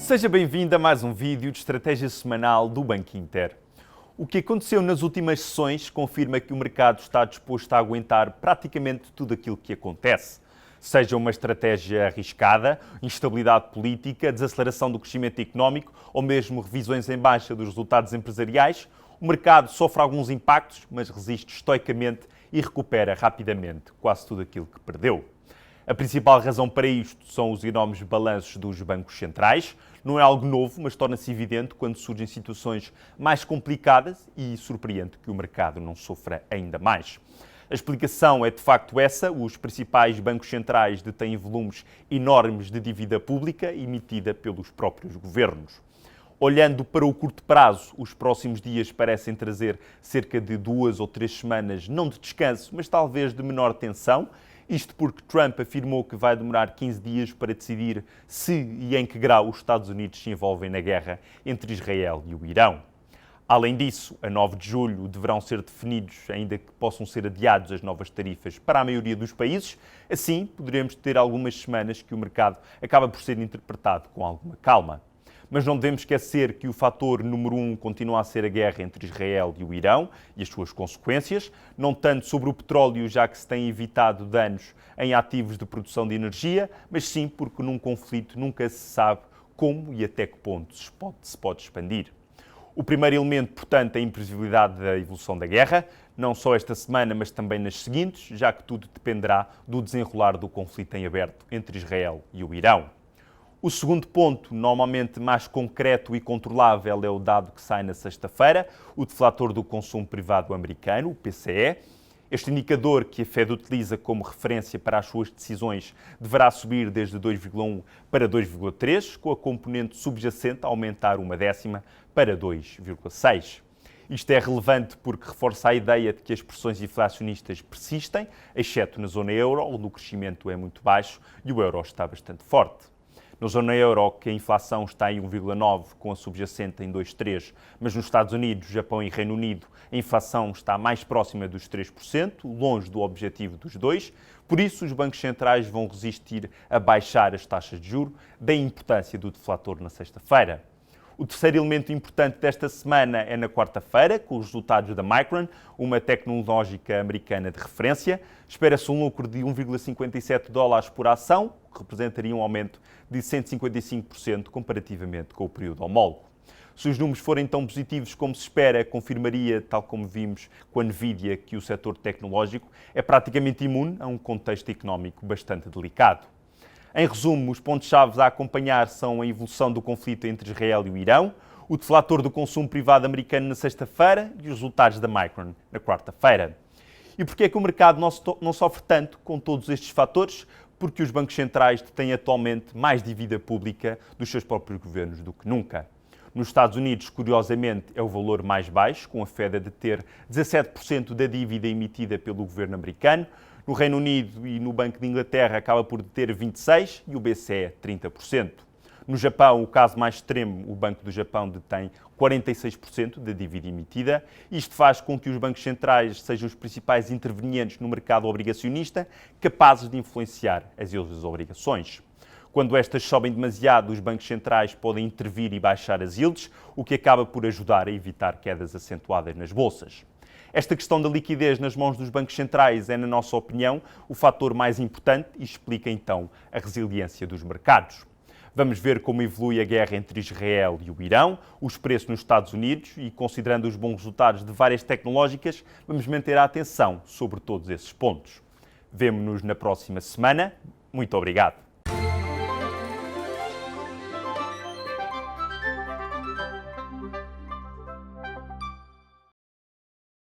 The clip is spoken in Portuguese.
Seja bem-vindo a mais um vídeo de estratégia semanal do Banco Inter. O que aconteceu nas últimas sessões confirma que o mercado está disposto a aguentar praticamente tudo aquilo que acontece. Seja uma estratégia arriscada, instabilidade política, desaceleração do crescimento económico ou mesmo revisões em baixa dos resultados empresariais, o mercado sofre alguns impactos, mas resiste estoicamente e recupera rapidamente quase tudo aquilo que perdeu. A principal razão para isto são os enormes balanços dos bancos centrais. Não é algo novo, mas torna-se evidente quando surgem situações mais complicadas e surpreende que o mercado não sofra ainda mais. A explicação é de facto essa: os principais bancos centrais detêm volumes enormes de dívida pública emitida pelos próprios governos. Olhando para o curto prazo, os próximos dias parecem trazer cerca de 2 ou 3 semanas, não de descanso, mas talvez de menor tensão. Isto porque Trump afirmou que vai demorar 15 dias para decidir se e em que grau os Estados Unidos se envolvem na guerra entre Israel e o Irão. Além disso, a 9 de julho deverão ser definidos, ainda que possam ser adiados, as novas tarifas para a maioria dos países. Assim, poderemos ter algumas semanas que o mercado acaba por ser interpretado com alguma calma. Mas não devemos esquecer que o fator número 1 continua a ser a guerra entre Israel e o Irão e as suas consequências, não tanto sobre o petróleo, já que se têm evitado danos em ativos de produção de energia, mas sim porque num conflito nunca se sabe como e até que ponto se pode expandir. O primeiro elemento, portanto, é a imprevisibilidade da evolução da guerra, não só esta semana, mas também nas seguintes, já que tudo dependerá do desenrolar do conflito em aberto entre Israel e o Irão. O segundo ponto, normalmente mais concreto e controlável, é o dado que sai na sexta-feira, o deflator do consumo privado americano, o PCE. Este indicador, que a Fed utiliza como referência para as suas decisões, deverá subir desde 2,1 para 2,3, com a componente subjacente a aumentar 0,1 para 2,6. Isto é relevante porque reforça a ideia de que as pressões inflacionistas persistem, exceto na zona euro, onde o crescimento é muito baixo e o euro está bastante forte. Na zona euro, que a inflação está em 1,9, com a subjacente em 2,3, mas nos Estados Unidos, Japão e Reino Unido, a inflação está mais próxima dos 3%, longe do objetivo dos 2%. Por isso, os bancos centrais vão resistir a baixar as taxas de juros, daí a importância do deflator na sexta-feira. O terceiro elemento importante desta semana é na quarta-feira, com os resultados da Micron, uma tecnológica americana de referência. Espera-se um lucro de 1,57 dólares por ação, que representaria um aumento de 155% comparativamente com o período homólogo. Se os números forem tão positivos como se espera, confirmaria, tal como vimos com a Nvidia, que o setor tecnológico é praticamente imune a um contexto económico bastante delicado. Em resumo, os pontos-chave a acompanhar são a evolução do conflito entre Israel e o Irão, o deflator do consumo privado americano na sexta-feira e os resultados da Micron na quarta-feira. E porquê é que o mercado não sofre tanto com todos estes fatores? Porque os bancos centrais detêm atualmente mais dívida pública dos seus próprios governos do que nunca. Nos Estados Unidos, curiosamente, é o valor mais baixo, com a Fed a deter 17% da dívida emitida pelo governo americano. No Reino Unido e no Banco de Inglaterra acaba por deter 26% e o BCE 30%. No Japão, o caso mais extremo, o Banco do Japão detém 46% da dívida emitida. Isto faz com que os bancos centrais sejam os principais intervenientes no mercado obrigacionista, capazes de influenciar as obrigações. Quando estas sobem demasiado, os bancos centrais podem intervir e baixar as yields, o que acaba por ajudar a evitar quedas acentuadas nas bolsas. Esta questão da liquidez nas mãos dos bancos centrais é, na nossa opinião, o fator mais importante e explica então a resiliência dos mercados. Vamos ver como evolui a guerra entre Israel e o Irão, os preços nos Estados Unidos e, considerando os bons resultados de várias tecnológicas, vamos manter a atenção sobre todos esses pontos. Vemo-nos na próxima semana. Muito obrigado.